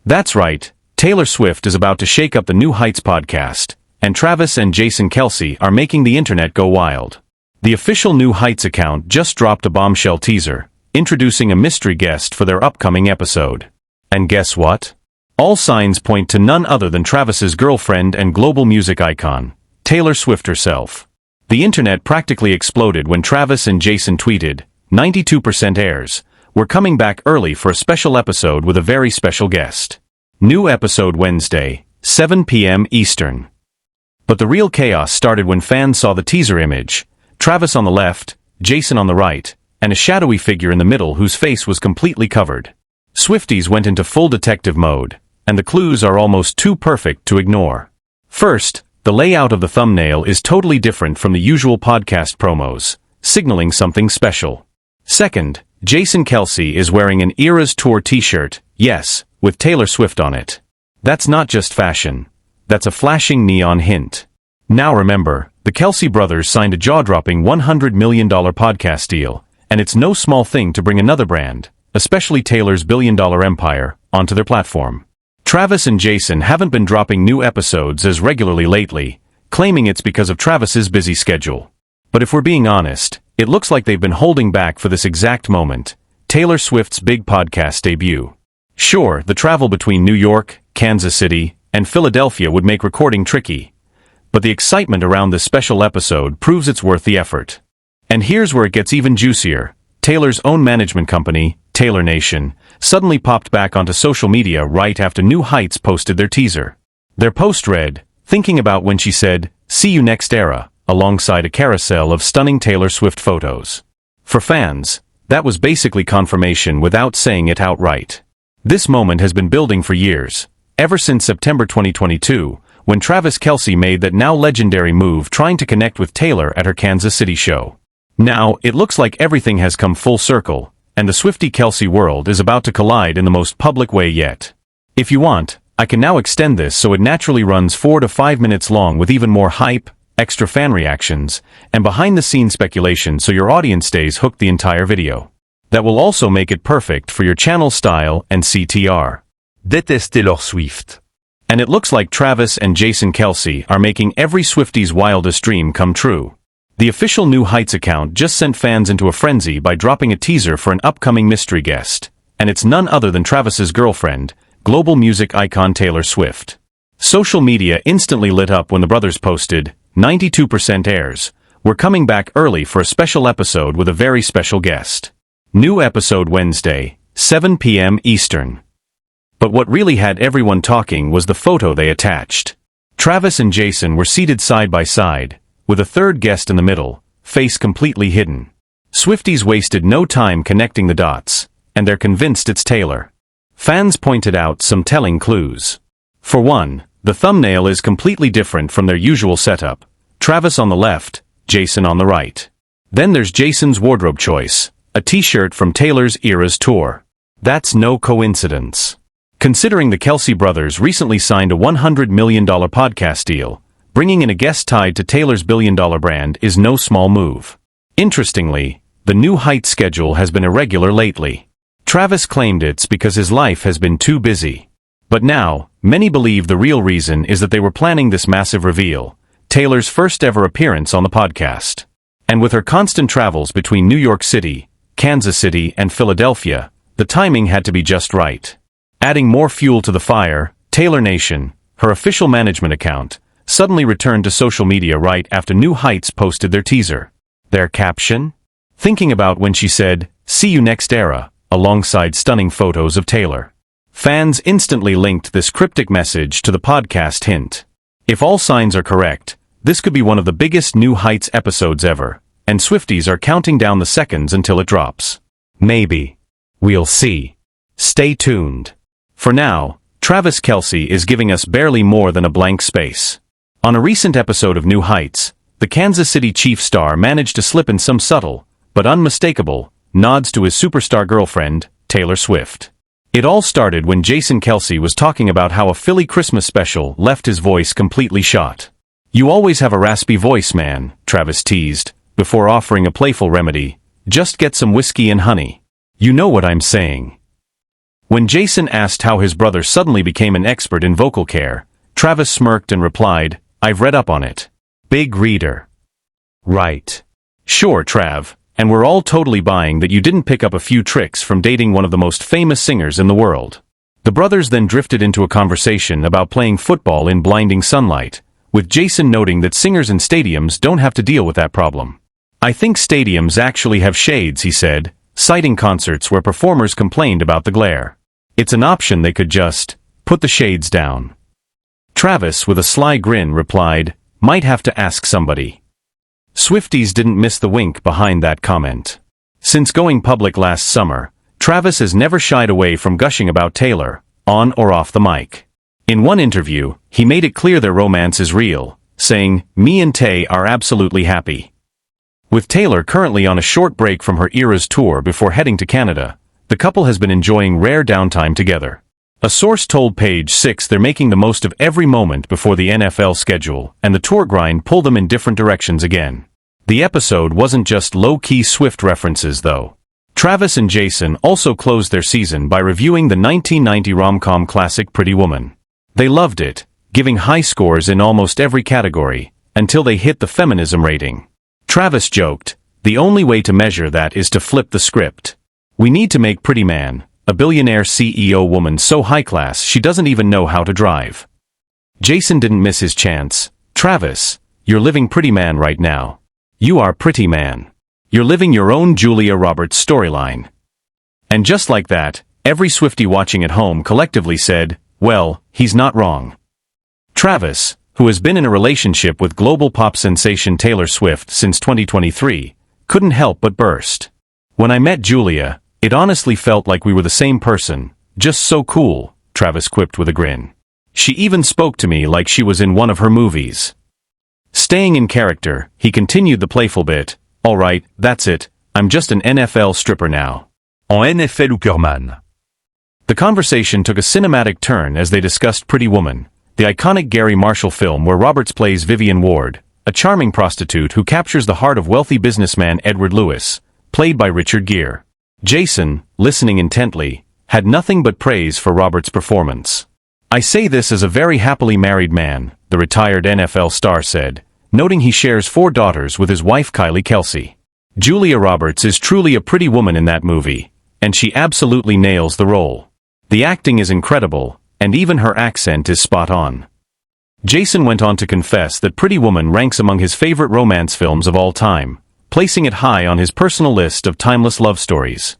That's right, Taylor Swift is about to shake up the New Heights podcast, and Travis and Jason Kelce are making the internet go wild. The official New Heights account just dropped a bombshell teaser, introducing a mystery guest for their upcoming episode. And guess what? All signs point to none other than Travis's girlfriend and global music icon, Taylor Swift herself. The internet practically exploded when Travis and Jason tweeted, 92% airs. We're coming back early for a special episode with a very special guest. New episode Wednesday, 7 p.m. Eastern. But the real chaos started when fans saw the teaser image, Travis on the left, Jason on the right, and a shadowy figure in the middle whose face was completely covered. Swifties went into full detective mode, and the clues are almost too perfect to ignore. First, the layout of the thumbnail is totally different from the usual podcast promos, signaling something special. Second, Jason Kelce is wearing an Eras Tour t-shirt, yes, with Taylor Swift on it. That's not just fashion. That's a flashing neon hint. Now remember, the Kelce brothers signed a jaw-dropping $100 million podcast deal, and it's no small thing to bring another brand, especially Taylor's billion-dollar empire, onto their platform. Travis and Jason haven't been dropping new episodes as regularly lately, claiming it's because of Travis's busy schedule. But if we're being honest, it looks like they've been holding back for this exact moment, Taylor Swift's big podcast debut. Sure, the travel between New York, Kansas City, and Philadelphia would make recording tricky, but the excitement around this special episode proves it's worth the effort. And here's where it gets even juicier. Taylor's own management company, Taylor Nation, suddenly popped back onto social media right after New Heights posted their teaser. Their post read, thinking about when she said, "See you next era," alongside a carousel of stunning Taylor Swift photos. For fans, that was basically confirmation without saying it outright. This moment has been building for years, ever since September 2022, when Travis Kelce made that now legendary move trying to connect with Taylor at her Kansas City show. Now, it looks like everything has come full circle, and the Swiftie Kelce world is about to collide in the most public way yet. If you want, I can now extend this so it naturally runs 4 to 5 minutes long with even more hype, extra fan reactions, and behind-the-scenes speculation so your audience stays hooked the entire video. That will also make it perfect for your channel style and CTR. Déteste Taylor Swift. And it looks like Travis and Jason Kelce are making every Swiftie's wildest dream come true. The official New Heights account just sent fans into a frenzy by dropping a teaser for an upcoming mystery guest, and it's none other than Travis's girlfriend, global music icon Taylor Swift. Social media instantly lit up when the brothers posted, 92% airs. We're coming back early for a special episode with a very special guest. New episode Wednesday, 7 p.m. Eastern. But what really had everyone talking was the photo they attached. Travis and Jason were seated side by side, with a third guest in the middle, face completely hidden. Swifties wasted no time connecting the dots, and they're convinced it's Taylor. Fans pointed out some telling clues. For one, the thumbnail is completely different from their usual setup, Travis on the left, Jason on the right. Then there's Jason's wardrobe choice, a t-shirt from Taylor's Eras Tour. That's no coincidence. Considering the Kelce brothers recently signed a $100 million podcast deal, bringing in a guest tied to Taylor's billion-dollar brand is no small move. Interestingly, the New Heights schedule has been irregular lately. Travis claimed it's because his life has been too busy. But now, many believe the real reason is that they were planning this massive reveal, Taylor's first ever appearance on the podcast. And with her constant travels between New York City, Kansas City, and Philadelphia, the timing had to be just right. Adding more fuel to the fire, Taylor Nation, her official management account, suddenly returned to social media right after New Heights posted their teaser. Their caption? Thinking about when she said, "See you next era," alongside stunning photos of Taylor. Fans instantly linked this cryptic message to the podcast hint. If all signs are correct, this could be one of the biggest New Heights episodes ever, and Swifties are counting down the seconds until it drops. Maybe. We'll see. Stay tuned. For now, Travis Kelce is giving us barely more than a blank space. On a recent episode of New Heights, the Kansas City Chiefs star managed to slip in some subtle, but unmistakable, nods to his superstar girlfriend, Taylor Swift. It all started when Jason Kelce was talking about how a Philly Christmas special left his voice completely shot. "You always have a raspy voice, man," Travis teased, before offering a playful remedy, "Just get some whiskey and honey. You know what I'm saying." When Jason asked how his brother suddenly became an expert in vocal care, Travis smirked and replied, "I've read up on it." Big reader. Right. Sure, Trav, and we're all totally buying that you didn't pick up a few tricks from dating one of the most famous singers in the world. The brothers then drifted into a conversation about playing football in blinding sunlight, with Jason noting that singers in stadiums don't have to deal with that problem. "I think stadiums actually have shades," he said, citing concerts where performers complained about the glare. "It's an option they could just put the shades down." Travis, with a sly grin, replied, "Might have to ask somebody." Swifties didn't miss the wink behind that comment. Since going public last summer, Travis has never shied away from gushing about Taylor, on or off the mic. In one interview, he made it clear their romance is real, saying, "Me and Tay are absolutely happy." With Taylor currently on a short break from her Eras tour before heading to Canada, the couple has been enjoying rare downtime together. A source told Page 6 they're making the most of every moment before the NFL schedule, and the tour grind pulled them in different directions again. The episode wasn't just low-key Swift references, though. Travis and Jason also closed their season by reviewing the 1990 rom-com classic Pretty Woman. They loved it, giving high scores in almost every category, until they hit the feminism rating. Travis joked, "The only way to measure that is to flip the script. We need to make Pretty Man, a billionaire CEO woman so high-class she doesn't even know how to drive." Jason didn't miss his chance. "Travis, you're living Pretty Man right now. You are Pretty Man. You're living your own Julia Roberts storyline." And just like that, every Swiftie watching at home collectively said, "Well, he's not wrong." Travis, who has been in a relationship with global pop sensation Taylor Swift since 2023, couldn't help but burst. "When I met Julia, it honestly felt like we were the same person, just so cool," Travis quipped with a grin. "She even spoke to me like she was in one of her movies." Staying in character, he continued the playful bit, "All right, that's it, I'm just an NFL stripper now." En NFL Hookerman. The conversation took a cinematic turn as they discussed Pretty Woman, the iconic Gary Marshall film where Roberts plays Vivian Ward, a charming prostitute who captures the heart of wealthy businessman Edward Lewis, played by Richard Gere. Jason, listening intently, had nothing but praise for Roberts' performance. "I say this as a very happily married man," the retired NFL star said, noting he shares 4 daughters with his wife Kelce Kelce. "Julia Roberts is truly a pretty woman in that movie, and she absolutely nails the role. The acting is incredible, and even her accent is spot on." Jason went on to confess that Pretty Woman ranks among his favorite romance films of all time, placing it high on his personal list of timeless love stories.